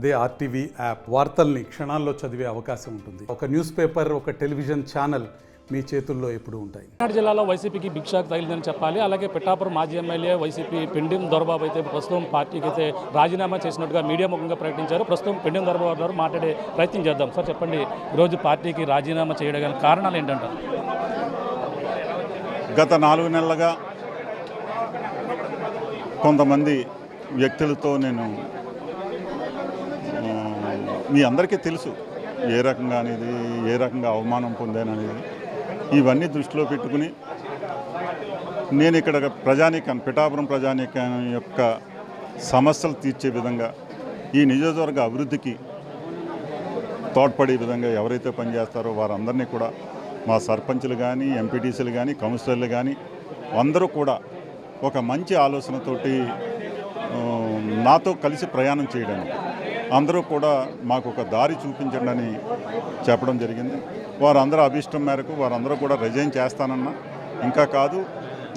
అదే RTV app వార్తల్ని క్షణాల్లో చదివే అవకాశం ఉంటుంది. ఒక న్యూస్ పేపర్, ఒక టెలివిజన్ ఛానల్ మీ చేతుల్లో ఎప్పుడూ ఉంటాయి. పల్నాడు జిల్లాలో వైసీపీకి బిగ్ షాక్ తగిలిందని చెప్పాలి. అలాగే పిఠాపురం మాజీ ఎమ్మెల్యే వైసీపీ పెండెం దొరబాబు అయితే ప్రస్తుతం పార్టీకి అయితే రాజీనామా చేసినట్టుగా మీడియా ముఖంగా ప్రకటించారు. ప్రస్తుతం పెండెం దొరబాబు గారు మాట్లాడే ప్రయత్నం చేద్దాం. సార్ చెప్పండి, ఈరోజు పార్టీకి రాజీనామా చేయడానికి కారణాలు ఏంటంటారు? గత 4 నెలలుగా కొంతమంది వ్యక్తులతో నేను మీ అందరికీ తెలుసు ఏ రకంగా అనేది, ఏ రకంగా అవమానం పొందాననేది. ఇవన్నీ దృష్టిలో పెట్టుకుని నేను ఇక్కడ ప్రజానీకాన్ని, పిఠాపురం ప్రజానీకాన్ని యొక్క సమస్యలు తీర్చే విధంగా, ఈ నియోజకవర్గ అభివృద్ధికి తోడ్పడే విధంగా ఎవరైతే పనిచేస్తారో వారందరినీ కూడా మా సర్పంచులు కానీ, ఎంపీటీసీలు కానీ, కౌన్సిలర్లు కానీ అందరూ కూడా ఒక మంచి ఆలోచనతోటి నాతో కలిసి ప్రయాణం చేయడానికి అందరూ కూడా మాకు ఒక దారి చూపించండి అని చెప్పడం జరిగింది. వారందరూ అభిష్టం మేరకు వారందరూ కూడా రిజైన్ చేస్తానన్నా, ఇంకా కాదు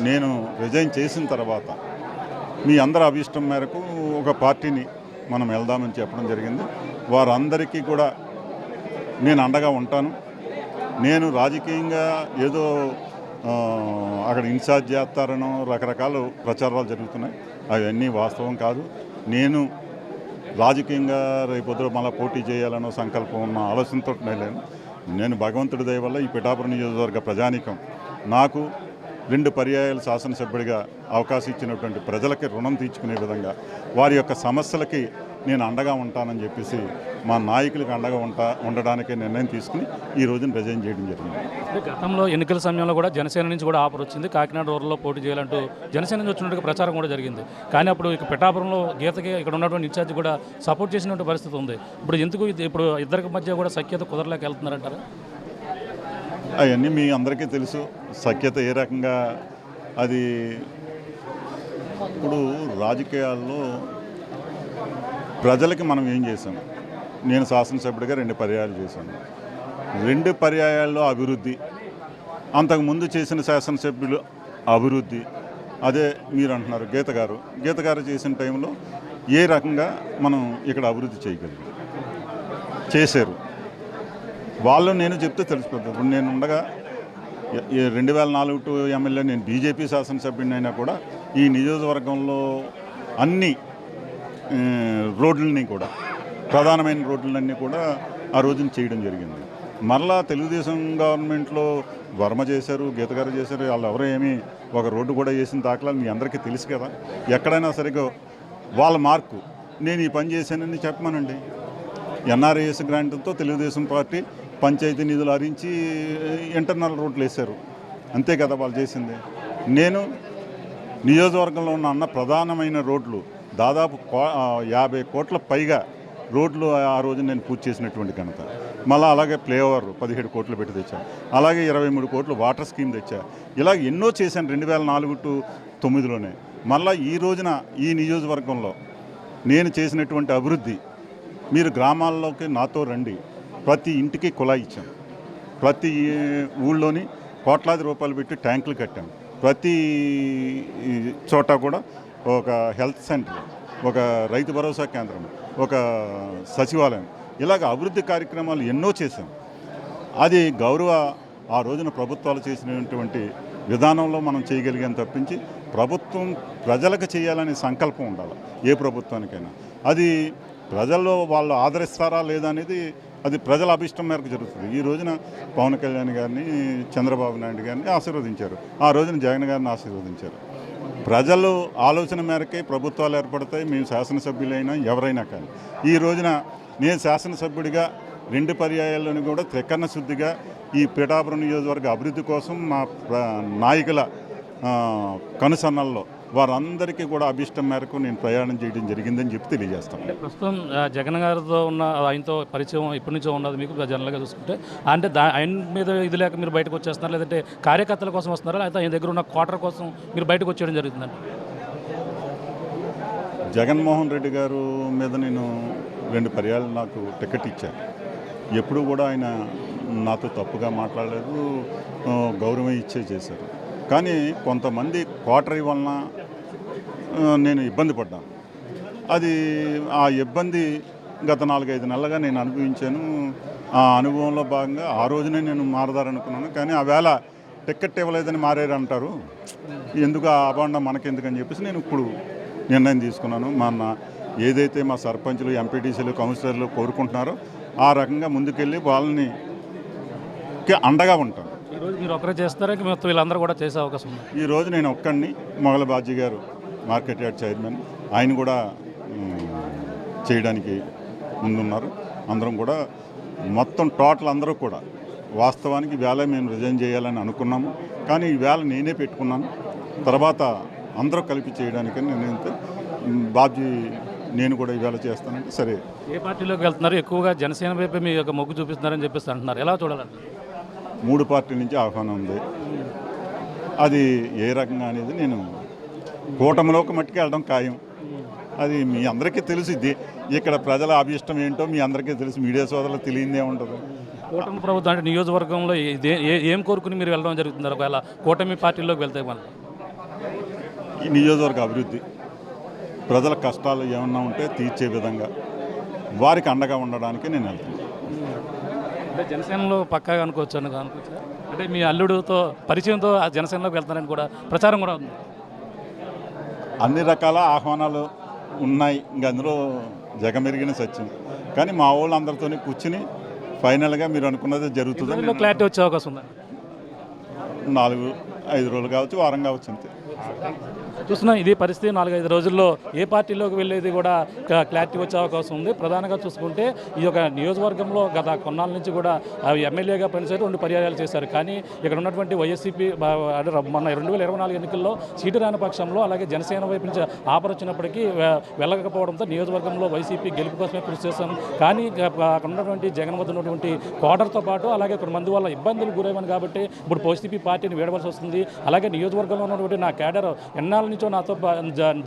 నేను రిజైన్ చేసిన తర్వాత మీ అందరి అభిష్టం మేరకు ఒక పార్టీని మనం వెళ్దామని చెప్పడం జరిగింది. వారందరికీ కూడా నేను అండగా ఉంటాను. నేను రాజకీయంగా ఏదో అక్కడ ఇన్ఛార్జ్ చేస్తారనో రకరకాల ప్రచారాలు జరుగుతున్నాయి. అవన్నీ వాస్తవం కాదు. నేను రాజకీయంగా రేపొద్దు మళ్ళీ పోటీ చేయాలనో సంకల్పం ఉన్న ఆలోచనతో నేను భగవంతుడి దయ వల్ల ఈ పిఠాపురం నియోజకవర్గ ప్రజానీకం నాకు 2 పర్యాయాలు శాసనసభ్యుడిగా అవకాశం ఇచ్చినటువంటి ప్రజలకి రుణం తీర్చుకునే విధంగా వారి యొక్క సమస్యలకి నేను అండగా ఉంటానని చెప్పేసి మా నాయకులకు అండగా ఉండడానికి నిర్ణయం తీసుకుని ఈ రోజున రిజైన్ చేయడం జరిగింది. గతంలో ఎన్నికల సమయంలో కూడా జనసేన నుంచి కూడా ఆఫర్ వచ్చింది, కాకినాడ రూరల్లో పోటీ చేయాలంటూ జనసేన నుంచి వచ్చినట్టుగా ప్రచారం కూడా జరిగింది. కానీ అప్పుడు ఇక పిఠాపురంలో గీతకి ఇక్కడ ఉన్నటువంటి ఇన్ఛార్జ్ కూడా సపోర్ట్ చేసినటువంటి పరిస్థితి ఉంది. ఇప్పుడు ఇద్దరికి మధ్య కూడా సఖ్యత కుదరలేక వెళ్తున్నారంటారా? అవన్నీ మీ అందరికీ తెలుసు. సఖ్యత ఏ రకంగా అది ఇప్పుడు రాజకీయాల్లో ప్రజలకి మనం ఏం చేశాం? నేను శాసనసభ్యుడిగా 2 పర్యాయాలు చేశాను. 2 పర్యాయాల్లో అభివృద్ధి, అంతకుముందు చేసిన శాసనసభ్యులు అభివృద్ధి, అదే మీరు అంటున్నారు గీత గారు చేసిన టైంలో ఏ రకంగా మనం ఇక్కడ అభివృద్ధి చేయగలిగాం చేశారు వాళ్ళు. నేను చెప్తే తెలిసిపోతుంది. ఇప్పుడు నేను ఉండగా 2004 ఎమ్మెల్యే, నేను బీజేపీ శాసనసభ్యుడిని అయినా కూడా ఈ నియోజకవర్గంలో అన్ని రోడ్లని కూడా, ప్రధానమైన రోడ్లన్నీ కూడా ఆ రోజున చేయడం జరిగింది. మరలా తెలుగుదేశం గవర్నమెంట్లో వర్మ చేశారు, గీత గారు చేశారు. వాళ్ళు ఎవరో ఏమీ ఒక రోడ్డు కూడా చేసిన దాఖలాలు మీ అందరికీ తెలుసు కదా. ఎక్కడైనా సరిగ్గా వాళ్ళ మార్కు నేను ఈ పని చేశానని చెప్పమనండి. ఎన్ఆర్ఏఎస్ గ్రాంట్తో తెలుగుదేశం పార్టీ పంచాయతీ నిధులు హరించి ఇంటర్నల్ రోడ్లు వేశారు, అంతే కదా వాళ్ళు చేసింది. నేను నియోజకవర్గంలో ఉన్న ప్రధానమైన రోడ్లు దాదాపు 50 కోట్ల పైగా రోడ్లు ఆ రోజు నేను పూర్తి చేసినటువంటి ఘనత. మళ్ళీ అలాగే ఫ్లైఓవర్ 17 కోట్లు పెట్టి తెచ్చా, అలాగే 23 కోట్లు వాటర్ స్కీమ్ తెచ్చా. ఇలా ఎన్నో చేశాను 2004 to 2009. మళ్ళీ ఈ రోజున ఈ నియోజకవర్గంలో నేను చేసినటువంటి అభివృద్ధి, మీరు గ్రామాల్లోకి నాతో రండి. ప్రతి ఇంటికి కుళాయి ఇచ్చాం, ప్రతి ఊళ్ళోని కోట్లాది రూపాయలు పెట్టి ట్యాంకులు కట్టాం, ప్రతి చోట కూడా ఒక హెల్త్ సెంటర్, ఒక రైతు భరోసా కేంద్రం, ఒక సచివాలయం, ఇలాగ అభివృద్ధి కార్యక్రమాలు ఎన్నో చేశాం. అది ఆ రోజున ప్రభుత్వాలు చేసినటువంటి విధానంలో మనం చేయగలిగాం తప్పించి ప్రభుత్వం ప్రజలకు చేయాలనే సంకల్పం ఉండాలి ఏ ప్రభుత్వానికైనా. అది ప్రజల్లో వాళ్ళు ఆదరిస్తారా లేదా అనేది అది ప్రజల అభిష్టం మేరకు జరుగుతుంది. ఈ రోజున పవన్ కళ్యాణ్ గారిని, చంద్రబాబు నాయుడు గారిని ఆశీర్వదించారు, ఆ రోజున జగన్ గారిని ఆశీర్వదించారు. ప్రజలు ఆలోచన మేరకే ప్రభుత్వాలు ఏర్పడతాయి. మేము శాసనసభ్యులైనా ఎవరైనా కానీ ఈ రోజున నేను శాసనసభ్యుడిగా 2 పర్యాయాలను కూడా త్రికరణ శుద్ధిగా ఈ పిఠాపురం నియోజకవర్గ అభివృద్ధి కోసం మా నాయకుల కనుసన్నల్లో వారందరికీ కూడా అభిష్టం మేరకు నేను ప్రయాణం చేయడం జరిగిందని చెప్పి తెలియజేస్తాను. ప్రస్తుతం జగన్ గారితో ఉన్న ఆయనతో పరిచయం ఇప్పటి నుంచో ఉన్నది మీకు జనరల్గా చూసుకుంటే, అంటే ఆయన మీద ఇది లేక మీరు బయటకు వచ్చేస్తున్నారు, లేదంటే కార్యకర్తల కోసం వస్తున్నారా, లేకపోతే ఆయన దగ్గర ఉన్న క్వార్టర్ కోసం మీరు బయటకు వచ్చేయడం జరుగుతుందండి? జగన్మోహన్ రెడ్డి గారు మీద నేను 2 పర్యాలు నాకు టికెట్ ఇచ్చారు. ఎప్పుడు కూడా ఆయన నాతో తప్పుగా మాట్లాడలేదు, గౌరవం ఇచ్చే చేశారు. కానీ కొంతమంది క్వార్టర్ వలన నేను ఇబ్బంది పడ్డాను. అది ఆ ఇబ్బంది గత 4-5 నెలలుగా నేను అనుభవించాను. ఆ అనుభవంలో భాగంగా ఆ రోజునే నేను మారదారనుకున్నాను. కానీ ఆ వేళ టికెట్ ఇవ్వలేదని మారారు అంటారు, ఎందుకు ఆ అభాండం మనకెందుకని చెప్పేసి నేను ఇప్పుడు నిర్ణయం తీసుకున్నాను. ఏదైతే మా సర్పంచులు, ఎంపీటీసీలు, కౌన్సిలర్లు కోరుకుంటున్నారో ఆ రకంగా ముందుకెళ్ళి వాళ్ళని అండగా ఉంటాను. ఈరోజు మీరు ఒకరే చేస్తారా, మొత్తం వీళ్ళందరూ కూడా చేసే అవకాశం ఉంది? ఈరోజు నేను ఒక్కడిని, మొగల బాజీ గారు మార్కెట్ యార్డ్ చైర్మన్, ఆయన కూడా చేయడానికి ముందున్నారు. అందరం కూడా మొత్తం టోటల్ అందరూ కూడా వాస్తవానికి వేళ మేము రిజైన్ చేయాలని అనుకున్నాము. కానీ ఈ వేళ నేనే పెట్టుకున్నాను. తర్వాత అందరూ కలిపి చేయడానికని నేనైతే బాజీ నేను కూడా ఈవేళ చేస్తానంటే సరే. ఏ పార్టీలోకి వెళ్తున్నారు? ఎక్కువగా జనసేన వైపే మీ యొక్క మొగ్గు చూపిస్తున్నారని చెప్పేసి అంటున్నారు, ఎలా చూడాలంటే? 3 పార్టీల నుంచి ఆహ్వానం ఉంది. అది ఏ రకంగా అనేది నేను కూటమిలోకి మట్టుకు వెళ్ళడం ఖాయం. అది మీ అందరికీ తెలుసు. ఇక్కడ ప్రజల అభిష్టం ఏంటో మీ అందరికీ తెలుసు. మీడియా సోదరులకు తెలియదే ఉంటుంది. కూటమి ప్రభుత్వం అంటే నియోజకవర్గంలో ఏం కోరుకుని మీరు వెళ్ళడం జరుగుతున్నారు? ఒకవేళ కూటమి పార్టీలోకి వెళ్తే మనం ఈ నియోజకవర్గ అభివృద్ధి, ప్రజల కష్టాలు ఏమన్నా ఉంటే తీర్చే విధంగా వారికి అండగా ఉండడానికి నేను వెళ్తాను. అంటే జనసేనలో పక్కాగా అనుకోవచ్చు అంటే మీ అల్లుడితో పరిచయంతో ఆ జనసేనలోకి వెళ్తానని కూడా ప్రచారం కూడా ఉంది. అన్ని రకాల ఆహ్వానాలు ఉన్నాయి. ఇంక అందులో జగమెరిగిన సత్యం. కానీ మా వాళ్ళందరితో కూర్చుని ఫైనల్గా మీరు అనుకున్నది జరుగుతుంది. క్లారిటీ వచ్చే అవకాశం ఉంది. 4-5 రోజులు కావచ్చు, వారం కావచ్చు, అంతే. చూస్తున్నాం ఇది పరిస్థితి. 4-5 రోజుల్లో ఏ పార్టీలోకి వెళ్ళేది కూడా క్లారిటీ వచ్చే అవకాశం ఉంది. ప్రధానంగా చూసుకుంటే ఈ యొక్క నియోజకవర్గంలో గత కొన్నాళ్ళ నుంచి కూడా ఎమ్మెల్యేగా పనిచేసి 2 పర్యాయాలు చేశారు. కానీ ఇక్కడ ఉన్నటువంటి వైఎస్సీపీ మన 2024 ఎన్నికల్లో సీటు రాని పక్షంలో అలాగే జనసేన వైపు నుంచి ఆఫర్ వచ్చినప్పటికీ వెళ్ళకపోవడంతో నియోజకవర్గంలో వైసీపీ గెలుపు కోసమే కృషి చేశాం. కానీ అక్కడ ఉన్నటువంటి జగన్ వద్ద ఉన్నటువంటి క్వార్టర్తో పాటు అలాగే కొంతమంది వల్ల ఇబ్బందులు గురయ్యాను కాబట్టి ఇప్పుడు వైసీపీ పార్టీని వీడవలసి వస్తుంది. అలాగే నియోజకవర్గంలో ఉన్నటువంటి నా క్యాడర్ ఎన్నాళ్ళ నుంచో నాతో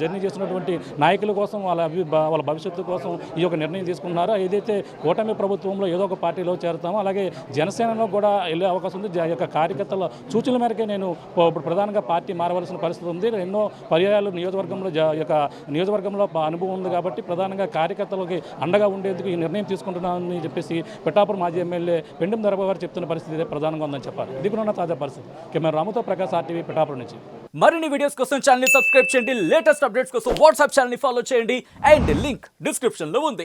జర్నీ చేస్తున్నటువంటి నాయకుల కోసం వాళ్ళ భవిష్యత్తు కోసం ఈ యొక్క నిర్ణయం తీసుకున్నారు. ఏదైతే కూటమి ప్రభుత్వంలో ఏదో ఒక పార్టీలో చేరుతామో అలాగే జనసేనలో కూడా వెళ్ళే అవకాశం ఉంది. ఈ యొక్క కార్యకర్తల సూచనల మేరకే నేను ఇప్పుడు ప్రధానంగా పార్టీ మారవలసిన పరిస్థితి ఉంది. ఎన్నో పర్యాయాలు నియోజకవర్గంలో అనుభవం ఉంది కాబట్టి ప్రధానంగా కార్యకర్తలకి అండగా ఉండేందుకు ఈ నిర్ణయం తీసుకుంటున్నానని చెప్పేసి పిఠాపురం మాజీ ఎమ్మెల్యే పెండెం దొరబాబు గారు చెప్తున్న పరిస్థితి ఇదే ప్రధానంగా ఉందని చెప్పాలి. ఇది కూడా ఉన్న తాజా పరిస్థితి. కెమెరా రాముతో ప్రకాష్, RTV పిఠాపురం నుంచి. మరిన్ని వీడియోస్ కోసం ఛానల్ ని సబ్స్క్రైబ్ చేయండి. లేటెస్ట్ అప్డేట్స్ కోసం వాట్సాప్ ఛానల్ ని ఫాలో చేయండి. అండ్ లింక్ డిస్క్రిప్షన్ లో ఉంది.